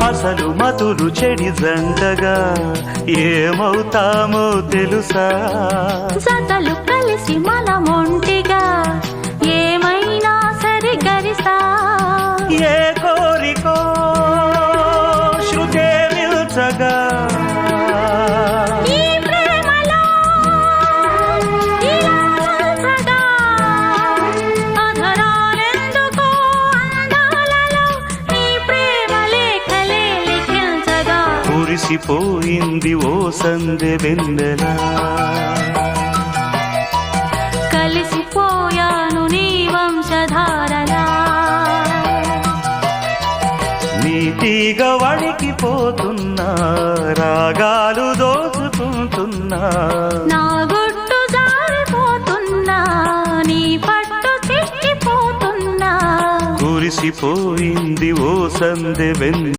అసలు మతులు చెడి జంటగా ఏమవుతామో తెలుసా? జతలు కలిసి మనమొంటిగా ఏమైనా సరి గరిసా. ఏ కోరికో శృతే మిల్చగా ఈ ప్రేమలో ఇలా ఉంచగా. అధరాలెందుకో అందాలలో నీ ప్రేమ లేఖలే లిఖించగా. కురిసిపోయింది ఓ సందె వెన్నెలా, కలిసిపోయాను నీ వంశధారలా. నీ తీగ వణికిపోతున్నా, రాగాలు దోచుకుంటున్నా. నా గుట్టు జారిపోతున్నా, నీ పట్టు చిక్కిపోతున్నా. కురిసిపోయింది ఓ సందె వెన్నెల.